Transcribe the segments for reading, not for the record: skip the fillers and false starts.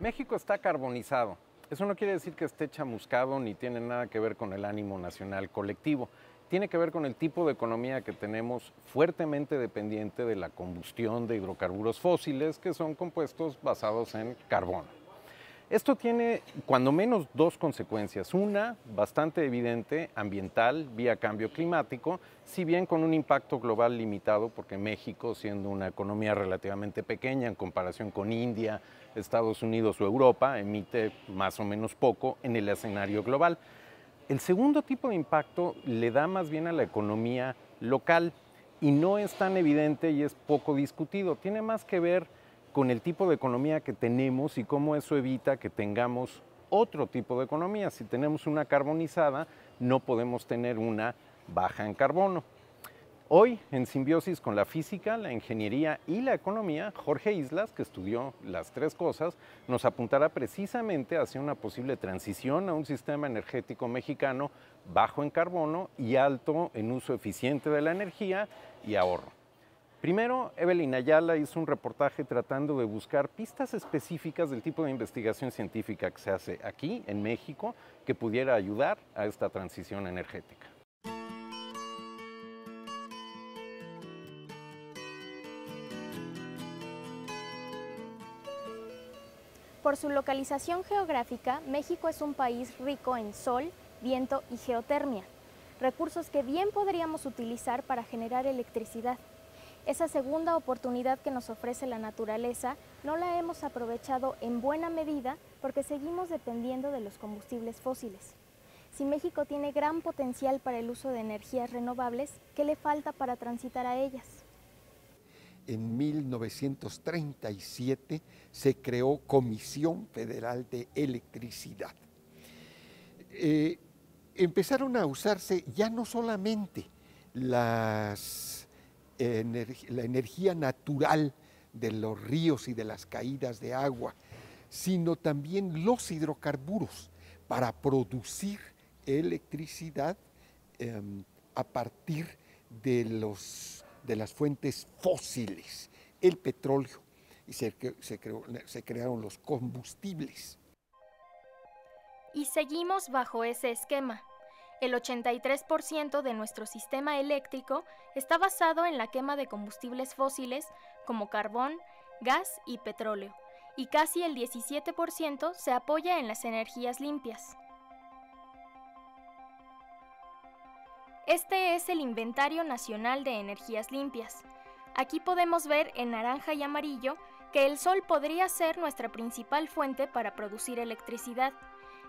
México está carbonizado. Eso no quiere decir que esté chamuscado ni tiene nada que ver con el ánimo nacional colectivo. Tiene que ver con el tipo de economía que tenemos fuertemente dependiente de la combustión de hidrocarburos fósiles, que son compuestos basados en carbono. Esto tiene cuando menos dos consecuencias. Una, bastante evidente, ambiental, vía cambio climático, si bien con un impacto global limitado, porque México, siendo una economía relativamente pequeña en comparación con India, Estados Unidos o Europa, emite más o menos poco en el escenario global. El segundo tipo de impacto le da más bien a la economía local y no es tan evidente y es poco discutido. Tiene más que ver con el tipo de economía que tenemos y cómo eso evita que tengamos otro tipo de economía. Si tenemos una carbonizada, no podemos tener una baja en carbono. Hoy, en simbiosis con la física, la ingeniería y la economía, Jorge Islas, que estudió las tres cosas, nos apuntará precisamente hacia una posible transición a un sistema energético mexicano bajo en carbono y alto en uso eficiente de la energía y ahorro. Primero, Evelyn Ayala hizo un reportaje tratando de buscar pistas específicas del tipo de investigación científica que se hace aquí, en México, que pudiera ayudar a esta transición energética. Por su localización geográfica, México es un país rico en sol, viento y geotermia, recursos que bien podríamos utilizar para generar electricidad. Esa segunda oportunidad que nos ofrece la naturaleza no la hemos aprovechado en buena medida porque seguimos dependiendo de los combustibles fósiles. Si México tiene gran potencial para el uso de energías renovables, ¿qué le falta para transitar a ellas? En 1937 se creó Comisión Federal de Electricidad. Empezaron a usarse ya no solamente la energía natural de los ríos y de las caídas de agua, sino también los hidrocarburos para producir electricidad a partir de las fuentes fósiles, el petróleo, y se crearon los combustibles. Y seguimos bajo ese esquema. El 83% de nuestro sistema eléctrico está basado en la quema de combustibles fósiles como carbón, gas y petróleo, y casi el 17% se apoya en las energías limpias. Este es el Inventario Nacional de Energías Limpias. Aquí podemos ver en naranja y amarillo que el sol podría ser nuestra principal fuente para producir electricidad.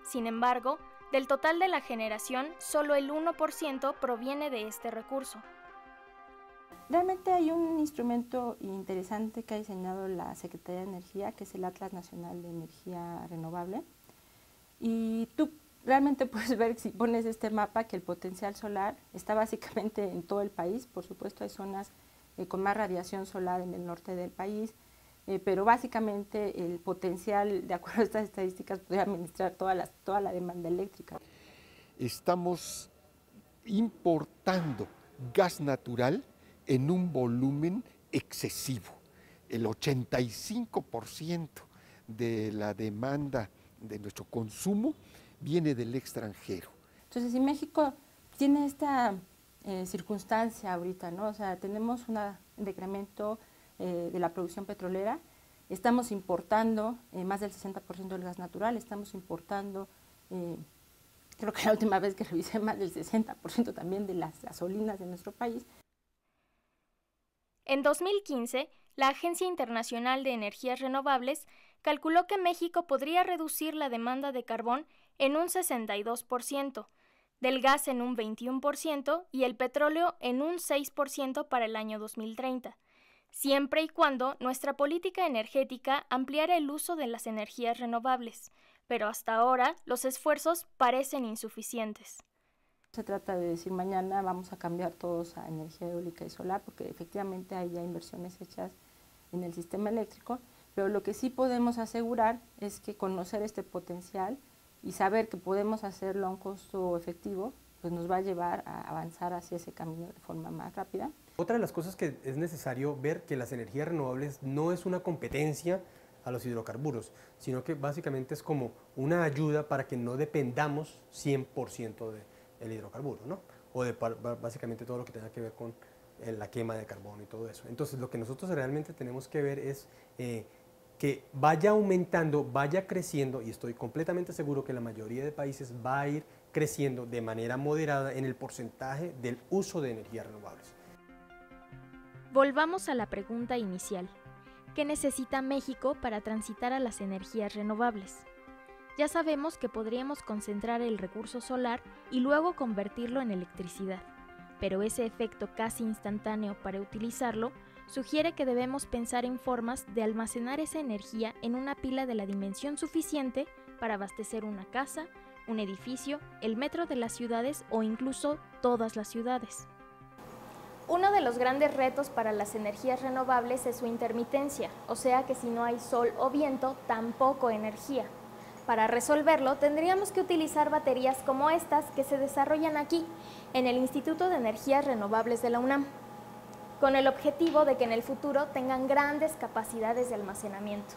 Sin embargo, del total de la generación, solo el 1% proviene de este recurso. Realmente hay un instrumento interesante que ha diseñado la Secretaría de Energía, que es el Atlas Nacional de Energía Renovable. Y tú realmente puedes ver, si pones este mapa, que el potencial solar está básicamente en todo el país. Por supuesto hay zonas con más radiación solar en el norte del país, pero básicamente el potencial, de acuerdo a estas estadísticas, podría administrar toda la demanda eléctrica. Estamos importando gas natural en un volumen excesivo. El 85% de la demanda de nuestro consumo viene del extranjero. Entonces, si México tiene esta circunstancia ahorita, ¿no? O sea, tenemos un decremento de la producción petrolera, estamos importando más del 60% del gas natural, estamos importando, creo que la última vez que revisé, más del 60% también de las gasolinas de nuestro país. En 2015, la Agencia Internacional de Energías Renovables calculó que México podría reducir la demanda de carbón en un 62%, del gas en un 21% y el petróleo en un 6% para el año 2030, siempre y cuando nuestra política energética ampliara el uso de las energías renovables, pero hasta ahora los esfuerzos parecen insuficientes. Se trata de decir mañana vamos a cambiar todos a energía eólica y solar, porque efectivamente hay ya inversiones hechas en el sistema eléctrico, pero lo que sí podemos asegurar es que conocer este potencial y saber que podemos hacerlo a un costo efectivo, pues nos va a llevar a avanzar hacia ese camino de forma más rápida. Otra de las cosas que es necesario ver que las energías renovables no es una competencia a los hidrocarburos, sino que básicamente es como una ayuda para que no dependamos 100% del hidrocarburo, ¿no? O de básicamente todo lo que tenga que ver con la quema de carbono y todo eso. Entonces lo que nosotros realmente tenemos que ver es que vaya aumentando, vaya creciendo, y estoy completamente seguro que la mayoría de países va a ir creciendo de manera moderada en el porcentaje del uso de energías renovables. Volvamos a la pregunta inicial. ¿Qué necesita México para transitar a las energías renovables? Ya sabemos que podríamos concentrar el recurso solar y luego convertirlo en electricidad, pero ese efecto casi instantáneo para utilizarlo sugiere que debemos pensar en formas de almacenar esa energía en una pila de la dimensión suficiente para abastecer una casa, un edificio, el metro de las ciudades o incluso todas las ciudades. Uno de los grandes retos para las energías renovables es su intermitencia, o sea que si no hay sol o viento, tampoco energía. Para resolverlo, tendríamos que utilizar baterías como estas que se desarrollan aquí, en el Instituto de Energías Renovables de la UNAM, con el objetivo de que en el futuro tengan grandes capacidades de almacenamiento.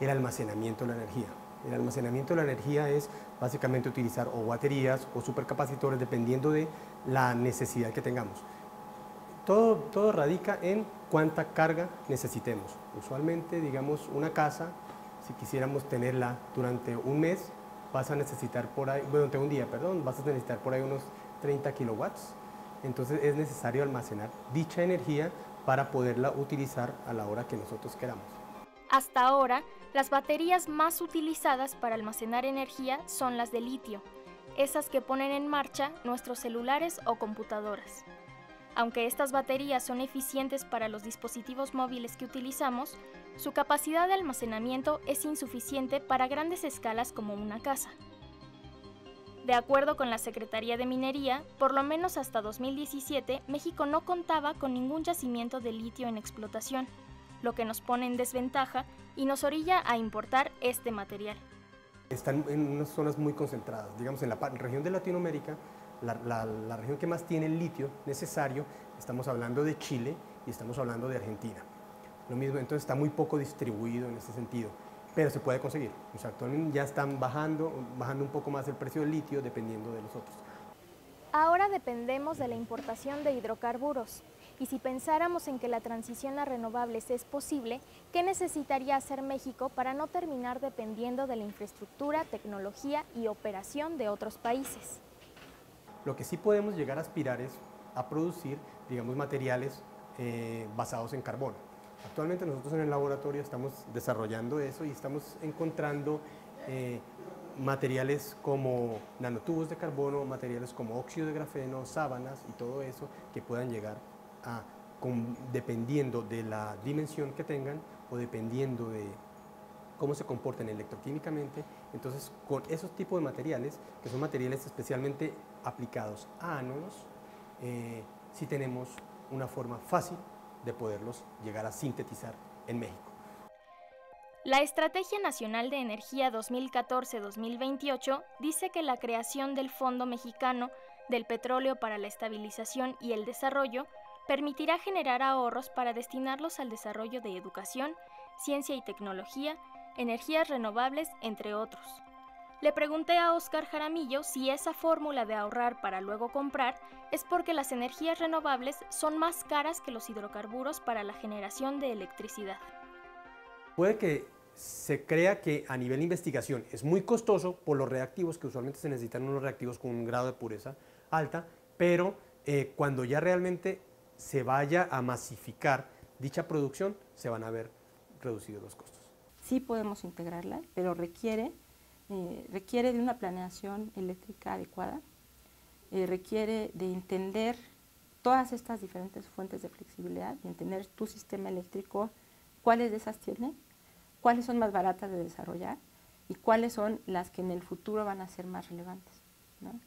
El almacenamiento de la energía. El almacenamiento de la energía es básicamente utilizar o baterías o supercapacitores dependiendo de la necesidad que tengamos. Todo radica en cuánta carga necesitemos. Usualmente, digamos, una casa, si quisiéramos tenerla durante un mes, vas a necesitar por ahí, durante un día, perdón, vas a necesitar por ahí unos 30 kilowatts. Entonces es necesario almacenar dicha energía para poderla utilizar a la hora que nosotros queramos. Hasta ahora, las baterías más utilizadas para almacenar energía son las de litio, esas que ponen en marcha nuestros celulares o computadoras. Aunque estas baterías son eficientes para los dispositivos móviles que utilizamos, su capacidad de almacenamiento es insuficiente para grandes escalas como una casa. De acuerdo con la Secretaría de Minería, por lo menos hasta 2017, México no contaba con ningún yacimiento de litio en explotación, lo que nos pone en desventaja y nos orilla a importar este material. Están en unas zonas muy concentradas, digamos en la región de Latinoamérica, la región que más tiene el litio necesario, estamos hablando de Chile y estamos hablando de Argentina. Lo mismo, entonces está muy poco distribuido en ese sentido, pero se puede conseguir. O sea, actualmente ya están bajando un poco más el precio del litio dependiendo de los otros. Ahora dependemos de la importación de hidrocarburos. Y si pensáramos en que la transición a renovables es posible, ¿qué necesitaría hacer México para no terminar dependiendo de la infraestructura, tecnología y operación de otros países? Lo que sí podemos llegar a aspirar es a producir, digamos, materiales basados en carbono. Actualmente nosotros en el laboratorio estamos desarrollando eso y estamos encontrando materiales como nanotubos de carbono, materiales como óxido de grafeno, sábanas y todo eso que puedan llegar a, dependiendo de la dimensión que tengan o dependiendo de cómo se comporten electroquímicamente. Entonces, con esos tipos de materiales, que son materiales especialmente aplicados a ánodos, sí tenemos una forma fácil de poderlos llegar a sintetizar en México. La Estrategia Nacional de Energía 2014-2028 dice que la creación del Fondo Mexicano del Petróleo para la Estabilización y el Desarrollo permitirá generar ahorros para destinarlos al desarrollo de educación, ciencia y tecnología, energías renovables, entre otros. Le pregunté a Óscar Jaramillo si esa fórmula de ahorrar para luego comprar es porque las energías renovables son más caras que los hidrocarburos para la generación de electricidad. Puede que se crea que a nivel de investigación es muy costoso por los reactivos, que usualmente se necesitan unos reactivos con un grado de pureza alta, pero cuando ya realmente se vaya a masificar dicha producción, se van a ver reducidos los costos. Sí podemos integrarla, pero requiere de una planeación eléctrica adecuada, requiere de entender todas estas diferentes fuentes de flexibilidad y entender tu sistema eléctrico, cuáles de esas tiene, cuáles son más baratas de desarrollar y cuáles son las que en el futuro van a ser más relevantes, ¿no?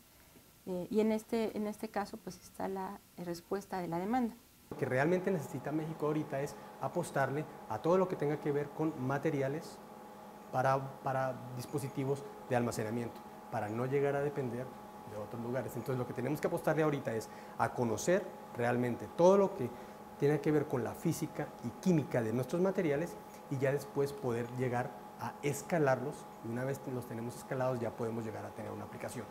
Y en este caso pues está la respuesta de la demanda. Lo que realmente necesita México ahorita es apostarle a todo lo que tenga que ver con materiales para dispositivos de almacenamiento, para no llegar a depender de otros lugares. Entonces lo que tenemos que apostarle ahorita es a conocer realmente todo lo que tiene que ver con la física y química de nuestros materiales y ya después poder llegar a escalarlos, y una vez los tenemos escalados ya podemos llegar a tener una aplicación.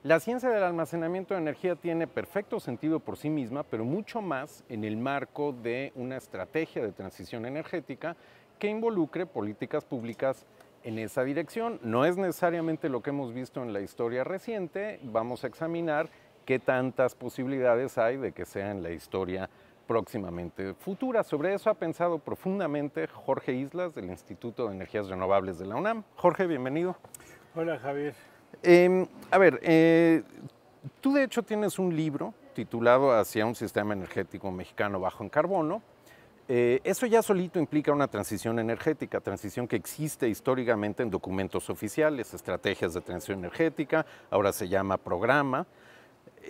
La ciencia del almacenamiento de energía tiene perfecto sentido por sí misma, pero mucho más en el marco de una estrategia de transición energética que involucre políticas públicas en esa dirección. No es necesariamente lo que hemos visto en la historia reciente, vamos a examinar qué tantas posibilidades hay de que sea en la historia próximamente futura. Sobre eso ha pensado profundamente Jorge Islas del Instituto de Energías Renovables de la UNAM. Jorge, bienvenido. Hola, Javier. Tú de hecho tienes un libro titulado Hacia un sistema energético mexicano bajo en carbono. Eso ya solito implica una transición energética, transición que existe históricamente en documentos oficiales, estrategias de transición energética, ahora se llama programa.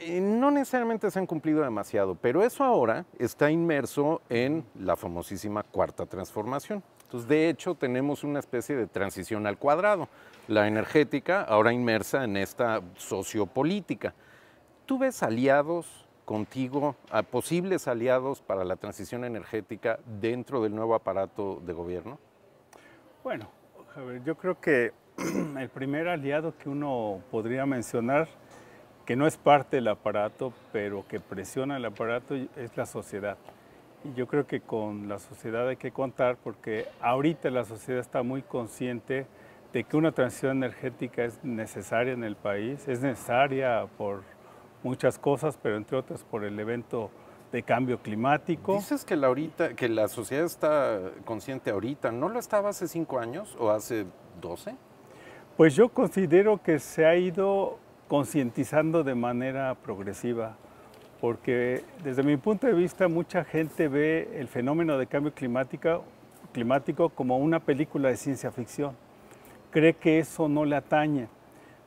No necesariamente se han cumplido demasiado, pero eso ahora está inmerso en la famosísima cuarta transformación. Entonces, de hecho, tenemos una especie de transición al cuadrado, la energética ahora inmersa en esta sociopolítica. ¿Tú ves aliados contigo, a posibles aliados para la transición energética dentro del nuevo aparato de gobierno? Bueno, Javier, yo creo que el primer aliado que uno podría mencionar, que no es parte del aparato, pero que presiona el aparato, es la sociedad. Y yo creo que con la sociedad hay que contar, porque ahorita la sociedad está muy consciente de que una transición energética es necesaria en el país, es necesaria por muchas cosas, pero entre otras por el evento de cambio climático. Dices que la sociedad está consciente ahorita, ¿no lo estaba hace 5 años o hace 12? Pues yo considero que se ha ido concientizando de manera progresiva, porque desde mi punto de vista mucha gente ve el fenómeno de cambio climático como una película de ciencia ficción. Cree que eso no le atañe,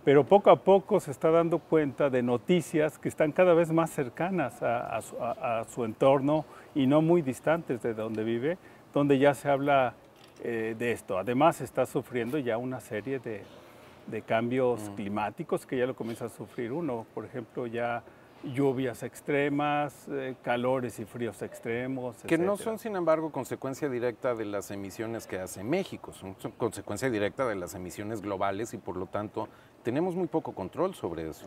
pero poco a poco se está dando cuenta de noticias que están cada vez más cercanas a su entorno y no muy distantes de donde vive, donde ya se habla de esto. Además, se está sufriendo ya una serie de cambios climáticos que ya lo comienza a sufrir uno. Por ejemplo, ya lluvias extremas, calores y fríos extremos, que etcétera. no son, sin embargo, consecuencia directa de las emisiones que hace México, son consecuencia directa de las emisiones globales y por lo tanto tenemos muy poco control sobre eso.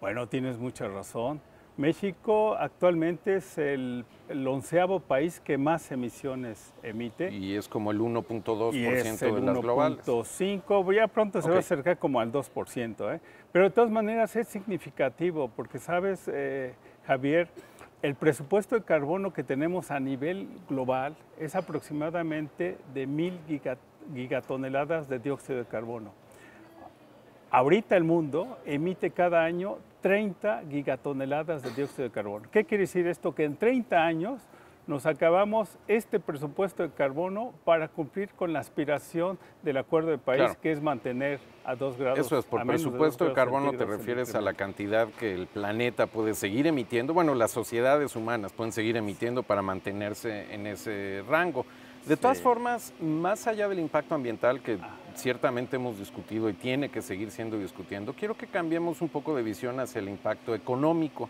Bueno, tienes mucha razón. México actualmente es el 11º país que más emisiones emite. Y es como el 1.2% de las globales. 1.5, ya pronto se va a acercar como al 2%. Pero de todas maneras es significativo porque, sabes, Javier, el presupuesto de carbono que tenemos a nivel global es aproximadamente de 1.000 gigatoneladas de dióxido de carbono. Ahorita el mundo emite cada año 30 gigatoneladas de dióxido de carbono. ¿Qué quiere decir esto? Que en 30 años nos acabamos este presupuesto de carbono para cumplir con la aspiración del Acuerdo de París, claro, que es mantener a 2 grados. Eso es, por presupuesto de carbono te refieres a la cantidad que el planeta puede seguir emitiendo, bueno, las sociedades humanas pueden seguir emitiendo para mantenerse en ese rango. De todas formas, más allá del impacto ambiental que ciertamente hemos discutido y tiene que seguir siendo discutiendo, quiero que cambiemos un poco de visión hacia el impacto económico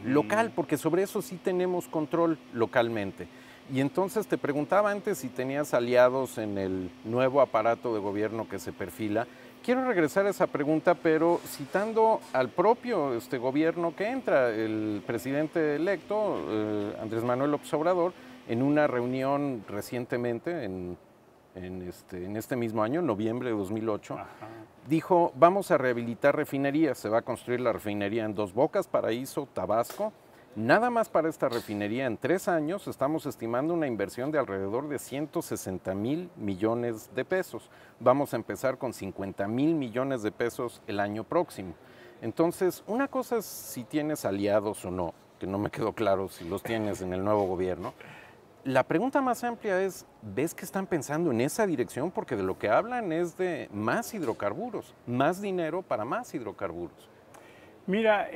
local, porque sobre eso sí tenemos control localmente. Y entonces te preguntaba antes si tenías aliados en el nuevo aparato de gobierno que se perfila. Quiero regresar a esa pregunta, pero citando al propio gobierno que entra, el presidente electo, Andrés Manuel López Obrador, en una reunión recientemente, en este mismo año, en noviembre de 2008, dijo, vamos a rehabilitar refinerías, se va a construir la refinería en Dos Bocas, Paraíso, Tabasco. Nada más para esta refinería en 3 años estamos estimando una inversión de alrededor de 160,000 millones de pesos. Vamos a empezar con 50,000 millones de pesos el año próximo. Entonces, una cosa es si tienes aliados o no, que no me quedó claro si los tienes en el nuevo gobierno. La pregunta más amplia es, ¿ves que están pensando en esa dirección? Porque de lo que hablan es de más hidrocarburos, más dinero para más hidrocarburos. Mira,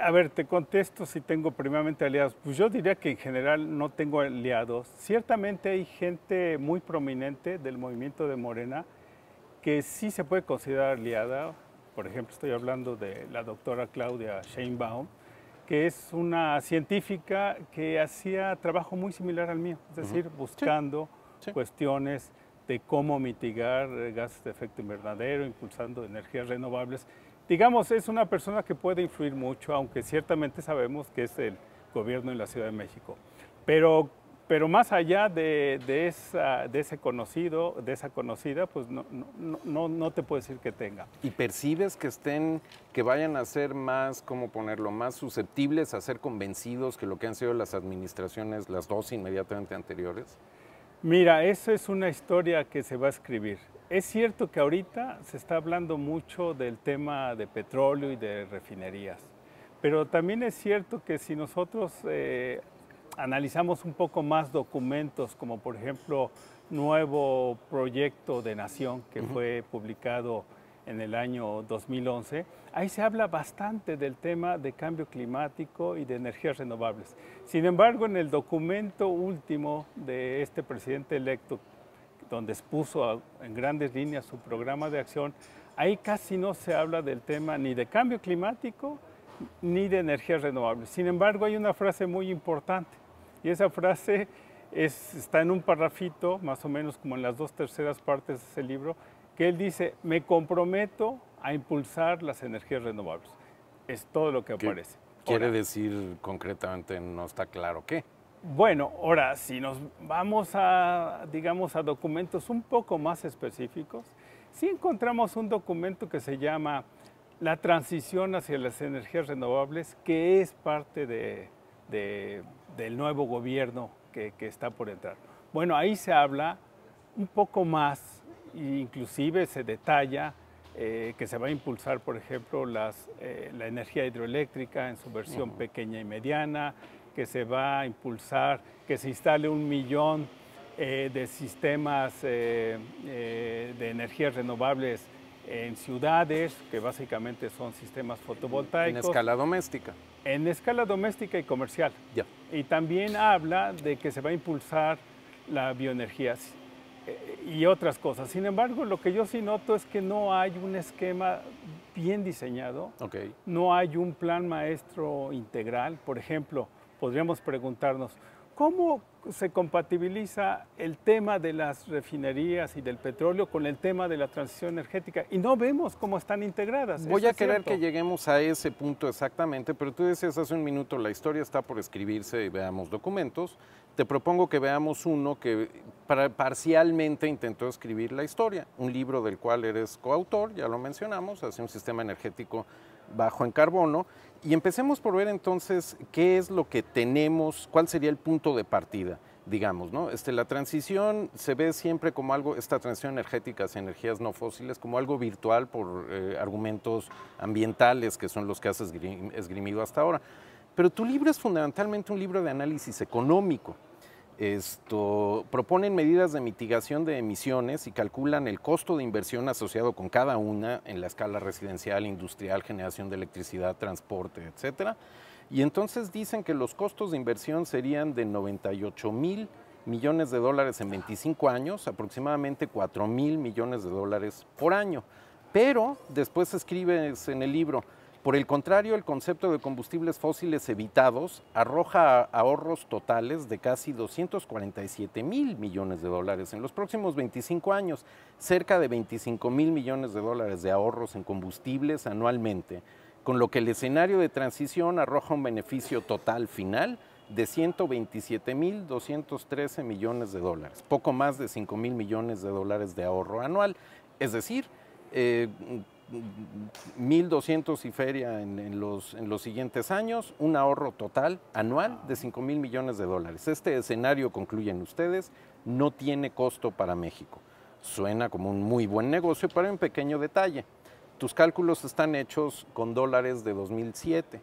a ver, te contesto si tengo primeramente aliados. Pues yo diría que en general no tengo aliados. Ciertamente hay gente muy prominente del movimiento de Morena que sí se puede considerar aliada. Por ejemplo, estoy hablando de la doctora Claudia Sheinbaum, que es una científica que hacía trabajo muy similar al mío, es decir, buscando cuestiones de cómo mitigar gases de efecto invernadero, impulsando energías renovables. Digamos, es una persona que puede influir mucho, aunque ciertamente sabemos que es el gobierno en la Ciudad de México. Pero más allá de ese conocido, de esa conocida, pues no te puedo decir que tenga. ¿Y percibes que vayan a ser más, ¿cómo ponerlo?, más susceptibles a ser convencidos que lo que han sido las administraciones, las dos inmediatamente anteriores? Mira, eso es una historia que se va a escribir. Es cierto que ahorita se está hablando mucho del tema de petróleo y de refinerías, pero también es cierto que si nosotros analizamos un poco más documentos, como por ejemplo nuevo proyecto de nación que fue publicado en el año 2011, ahí se habla bastante del tema de cambio climático y de energías renovables. Sin embargo, en el documento último de este presidente electo, donde expuso en grandes líneas su programa de acción, ahí casi no se habla del tema ni de cambio climático ni de energías renovables. Sin embargo, hay una frase muy importante, y esa frase está en un parrafito, más o menos como en las 2/3 partes de ese libro, que él dice: me comprometo a impulsar las energías renovables. Es todo lo que aparece. Quiere decir concretamente, no está claro qué. Bueno, ahora, si nos vamos a, digamos, a documentos un poco más específicos, sí encontramos un documento que se llama La transición hacia las energías renovables, que es parte del nuevo gobierno que está por entrar. Bueno, ahí se habla un poco más, e inclusive se detalla que se va a impulsar, por ejemplo, la energía hidroeléctrica en su versión pequeña y mediana, que se va a impulsar, que se instale 1 millón de sistemas de energías renovables en ciudades, que básicamente son sistemas fotovoltaicos. En escala doméstica. En escala doméstica y comercial. Ya. Y también habla de que se va a impulsar la bioenergía y otras cosas. Sin embargo, lo que yo sí noto es que no hay un esquema bien diseñado, no hay un plan maestro integral. Por ejemplo, podríamos preguntarnos, ¿cómo se compatibiliza el tema de las refinerías y del petróleo con el tema de la transición energética? Y no vemos cómo están integradas. Voy a querer que lleguemos a ese punto exactamente, pero tú decías hace un minuto, la historia está por escribirse y veamos documentos. Te propongo que veamos uno que parcialmente intentó escribir la historia, un libro del cual eres coautor, ya lo mencionamos, hacia un sistema energético bajo en carbono. Y empecemos por ver entonces qué es lo que tenemos, cuál sería el punto de partida, digamos, ¿no? La transición se ve siempre como algo, esta transición energética hacia energías no fósiles, como algo virtual por argumentos ambientales que son los que has esgrimido hasta ahora. Pero tu libro es fundamentalmente un libro de análisis económico. Proponen medidas de mitigación de emisiones y calculan el costo de inversión asociado con cada una en la escala residencial, industrial, generación de electricidad, transporte, etcétera. Y entonces dicen que los costos de inversión serían de 98,000 millones de dólares en 25 años, aproximadamente 4,000 millones de dólares por año. Pero después escribes en el libro: por el contrario, el concepto de combustibles fósiles evitados arroja ahorros totales de casi 247,000 millones de dólares en los próximos 25 años, cerca de 25,000 millones de dólares de ahorros en combustibles anualmente, con lo que el escenario de transición arroja un beneficio total final de 127,213 millones de dólares, poco más de 5,000 millones de dólares de ahorro anual, es decir, 1,200 y feria en los siguientes años, un ahorro total anual de 5,000 millones de dólares. Este escenario, concluyen ustedes, no tiene costo para México. Suena como un muy buen negocio, pero hay un pequeño detalle. Tus cálculos están hechos con dólares de 2007,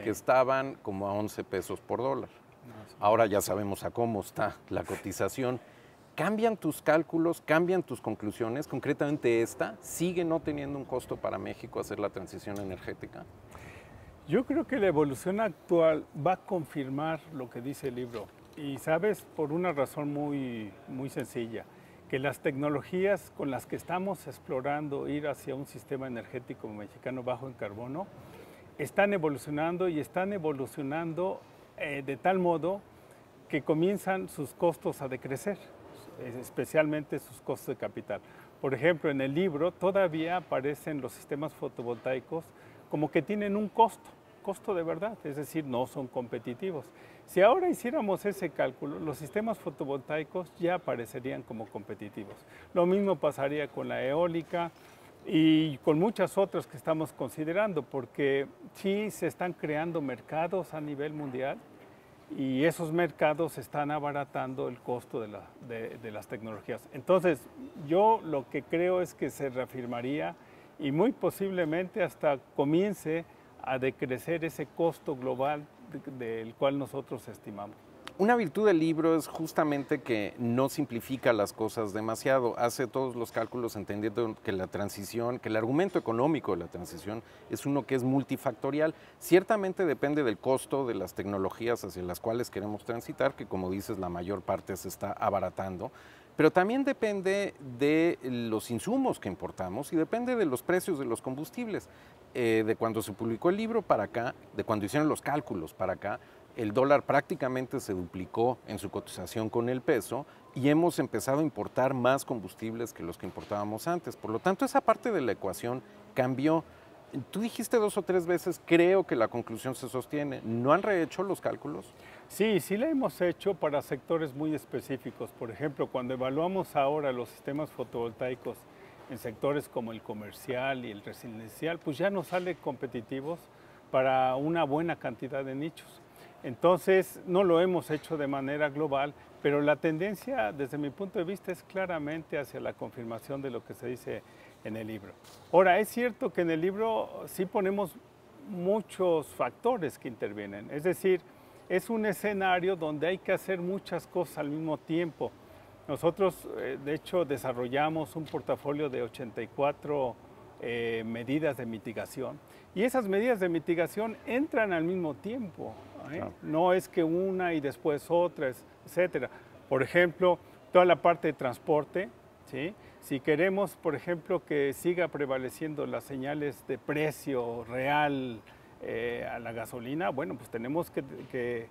que estaban como a 11 pesos por dólar. Ahora ya sabemos a cómo está la cotización. ¿Cambian tus cálculos, cambian tus conclusiones? Concretamente esta, ¿sigue no teniendo un costo para México hacer la transición energética? Yo creo que la evolución actual va a confirmar lo que dice el libro. Y sabes, por una razón muy sencilla, que las tecnologías con las que estamos explorando ir hacia un sistema energético mexicano bajo en carbono están evolucionando y están evolucionando de tal modo que comienzan sus costos a decrecer, especialmente sus costos de capital. Por ejemplo, en el libro todavía aparecen los sistemas fotovoltaicos como que tienen un costo de verdad, es decir, no son competitivos. Si ahora hiciéramos ese cálculo, los sistemas fotovoltaicos ya aparecerían como competitivos. Lo mismo pasaría con la eólica y con muchas otras que estamos considerando, porque sí se están creando mercados a nivel mundial y esos mercados están abaratando el costo de las tecnologías. Entonces, yo lo que creo es que se reafirmaría y muy posiblemente hasta comience a decrecer ese costo global del cual nosotros estimamos. Una virtud del libro es justamente que no simplifica las cosas demasiado, hace todos los cálculos entendiendo que la transición, que el argumento económico de la transición es uno que es multifactorial. Ciertamente depende del costo de las tecnologías hacia las cuales queremos transitar, que como dices la mayor parte se está abaratando, pero también depende de los insumos que importamos y depende de los precios de los combustibles. De cuando se publicó el libro para acá, de cuando hicieron los cálculos para acá, el dólar prácticamente se duplicó en su cotización con el peso y hemos empezado a importar más combustibles que los que importábamos antes. Por lo tanto, esa parte de la ecuación cambió. Tú dijiste 2 o 3 veces, creo que la conclusión se sostiene. ¿No han rehecho los cálculos? Sí, sí la hemos hecho para sectores muy específicos. Por ejemplo, cuando evaluamos ahora los sistemas fotovoltaicos en sectores como el comercial y el residencial, pues ya nos salen competitivos para una buena cantidad de nichos. Entonces, no lo hemos hecho de manera global, pero la tendencia, desde mi punto de vista, es claramente hacia la confirmación de lo que se dice en el libro. Ahora, es cierto que en el libro sí ponemos muchos factores que intervienen, es decir, es un escenario donde hay que hacer muchas cosas al mismo tiempo. Nosotros, de hecho, desarrollamos un portafolio de 84 medidas de mitigación y esas medidas de mitigación entran al mismo tiempo. Claro. No es que una y después otra, etcétera. Por ejemplo, toda la parte de transporte, ¿sí? Si queremos, por ejemplo, que siga prevaleciendo las señales de precio real a la gasolina, bueno, pues tenemos que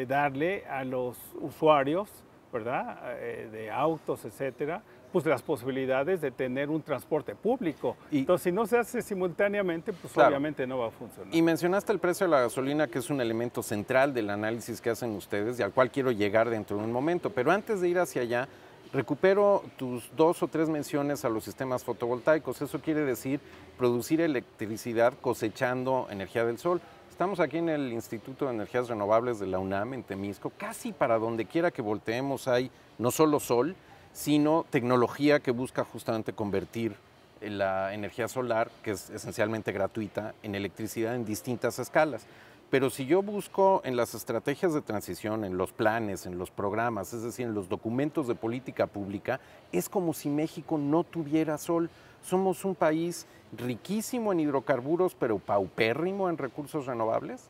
darle a los usuarios, ¿verdad?, de autos, etcétera, pues las posibilidades de tener un transporte público. Entonces, si no se hace simultáneamente, pues claro, obviamente no va a funcionar. Y mencionaste el precio de la gasolina, que es un elemento central del análisis que hacen ustedes y al cual quiero llegar dentro de un momento. Pero antes de ir hacia allá, recupero tus 2 o 3 menciones a los sistemas fotovoltaicos. Eso quiere decir producir electricidad cosechando energía del sol. Estamos aquí en el Instituto de Energías Renovables de la UNAM, en Temisco. Casi para donde quiera que volteemos hay no solo sol, sino tecnología que busca justamente convertir la energía solar, que es esencialmente gratuita, en electricidad en distintas escalas. Pero si yo busco en las estrategias de transición, en los planes, en los programas, es decir, en los documentos de política pública, es como si México no tuviera sol. Somos un país riquísimo en hidrocarburos, pero paupérrimo en recursos renovables.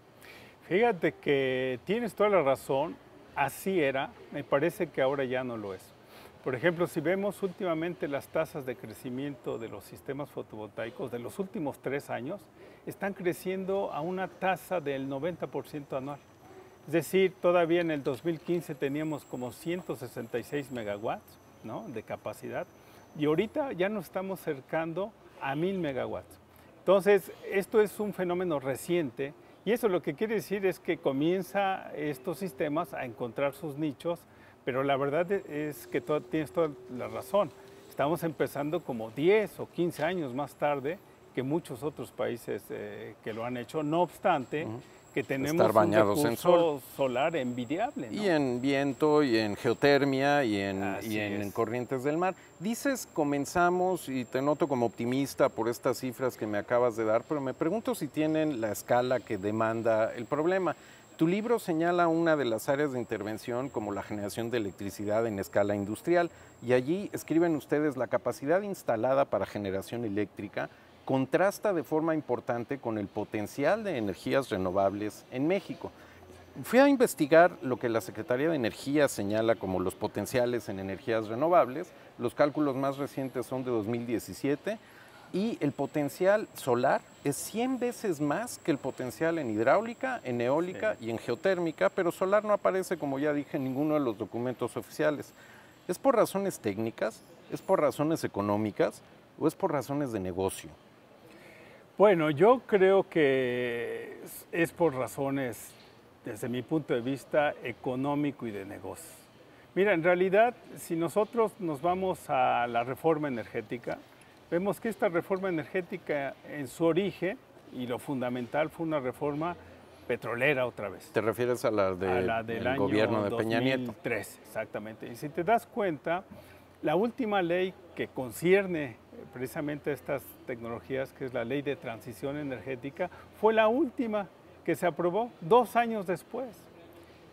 Fíjate que tienes toda la razón, así era, me parece que ahora ya no lo es. Por ejemplo, si vemos últimamente las tasas de crecimiento de los sistemas fotovoltaicos de los últimos 3 años, están creciendo a una tasa del 90% anual. Es decir, todavía en el 2015 teníamos como 166 megawatts, ¿no?, de capacidad y ahorita ya nos estamos acercando a 1000 megawatts. Entonces, esto es un fenómeno reciente y eso lo que quiere decir es que comienza estos sistemas a encontrar sus nichos. Pero la verdad es que tienes toda la razón. Estamos empezando como 10 o 15 años más tarde que muchos otros países que lo han hecho. No obstante, que tenemos un recurso solar envidiable, ¿no? Y en viento, y en geotermia, y en corrientes del mar. Dices, comenzamos, y te noto como optimista por estas cifras que me acabas de dar, pero me pregunto si tienen la escala que demanda el problema. Tu libro señala una de las áreas de intervención como la generación de electricidad en escala industrial y allí escriben ustedes la capacidad instalada para generación eléctrica contrasta de forma importante con el potencial de energías renovables en México. Fui a investigar lo que la Secretaría de Energía señala como los potenciales en energías renovables. Los cálculos más recientes son de 2017 y el potencial solar es 100 veces más que el potencial en hidráulica, en eólica y en geotérmica, pero solar no aparece, como ya dije, en ninguno de los documentos oficiales. ¿Es por razones técnicas? ¿Es por razones económicas? ¿O es por razones de negocio? Bueno, yo creo que es por razones, desde mi punto de vista, económico y de negocio. Mira, en realidad, si nosotros nos vamos a la reforma energética, vemos que esta reforma energética en su origen, y lo fundamental, fue una reforma petrolera otra vez. ¿Te refieres a la del gobierno de Peña Nieto? 2003, exactamente. Y si te das cuenta, la última ley que concierne precisamente estas tecnologías, que es la Ley de Transición Energética, fue la última que se aprobó 2 años después.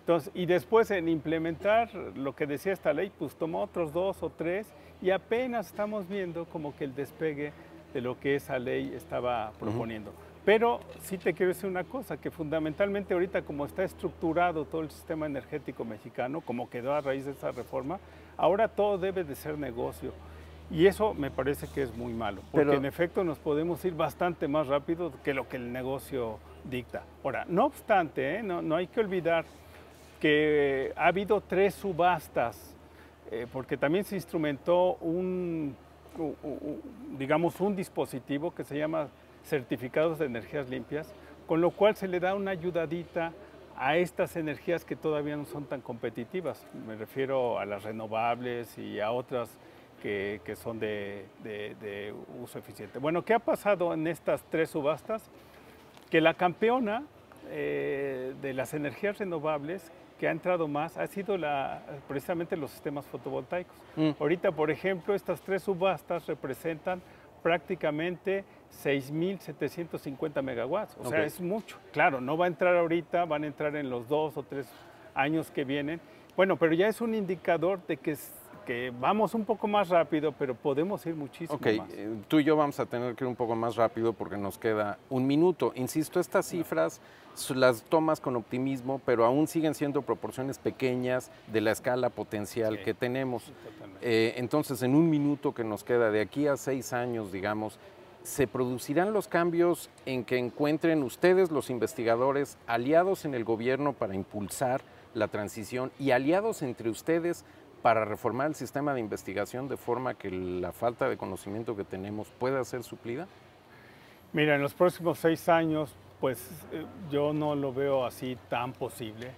Entonces, y después en implementar lo que decía esta ley, pues tomó otros 2 o 3 y apenas estamos viendo como que el despegue de lo que esa ley estaba proponiendo. Pero sí te quiero decir una cosa, que fundamentalmente ahorita como está estructurado todo el sistema energético mexicano, como quedó a raíz de esa reforma, ahora todo debe de ser negocio. Y eso me parece que es muy malo, porque en efecto nos podemos ir bastante más rápido que lo que el negocio dicta. Ahora, no obstante, no hay que olvidar que ha habido 3 subastas, porque también se instrumentó digamos, un dispositivo que se llama certificados de energías limpias, con lo cual se le da una ayudadita a estas energías que todavía no son tan competitivas. Me refiero a las renovables y a otras que son de uso eficiente. Bueno, ¿qué ha pasado en estas 3 subastas? Que la campeona de las energías renovables que ha entrado más ha sido precisamente los sistemas fotovoltaicos. Ahorita, por ejemplo, estas 3 subastas representan prácticamente 6.750 megawatts, o sea, es mucho. Claro, no va a entrar ahorita, van a entrar en los 2 o 3 años que vienen. Bueno, pero ya es un indicador de que vamos un poco más rápido, pero podemos ir muchísimo más. Tú y yo vamos a tener que ir un poco más rápido porque nos queda 1 minuto. Insisto, estas cifras las tomas con optimismo, pero aún siguen siendo proporciones pequeñas de la escala potencial que tenemos. Entonces, en 1 minuto que nos queda, de aquí a 6 años, digamos, ¿se producirán los cambios en que encuentren ustedes, los investigadores, aliados en el gobierno para impulsar la transición y aliados entre ustedes para reformar el sistema de investigación de forma que la falta de conocimiento que tenemos pueda ser suplida? Mira, en los próximos 6 años, pues yo no lo veo así tan posible.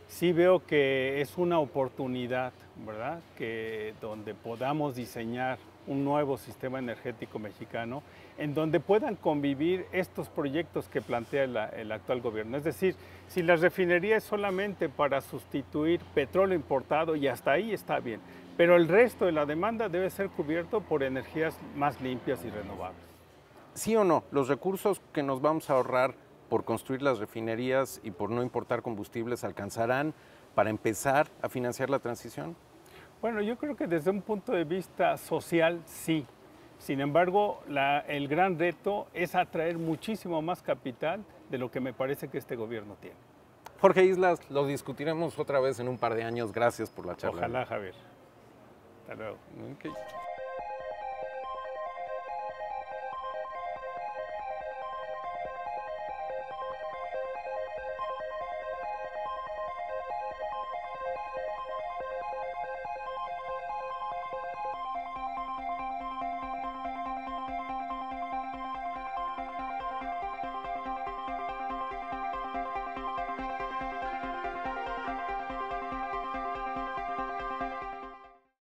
Sí veo que es una oportunidad, ¿verdad? Que donde podamos diseñar un nuevo sistema energético mexicano en donde puedan convivir estos proyectos que plantea el actual gobierno. Es decir, si la refinería es solamente para sustituir petróleo importado, y hasta ahí está bien, pero el resto de la demanda debe ser cubierto por energías más limpias y renovables. ¿Sí o no? ¿Los recursos que nos vamos a ahorrar por construir las refinerías y por no importar combustibles alcanzarán para empezar a financiar la transición? Bueno, yo creo que desde un punto de vista social, sí. Sin embargo, el gran reto es atraer muchísimo más capital de lo que me parece que este gobierno tiene. Jorge Islas, lo discutiremos otra vez en un par de años. Gracias por la charla. Ojalá, Javier. Hasta luego. Okay.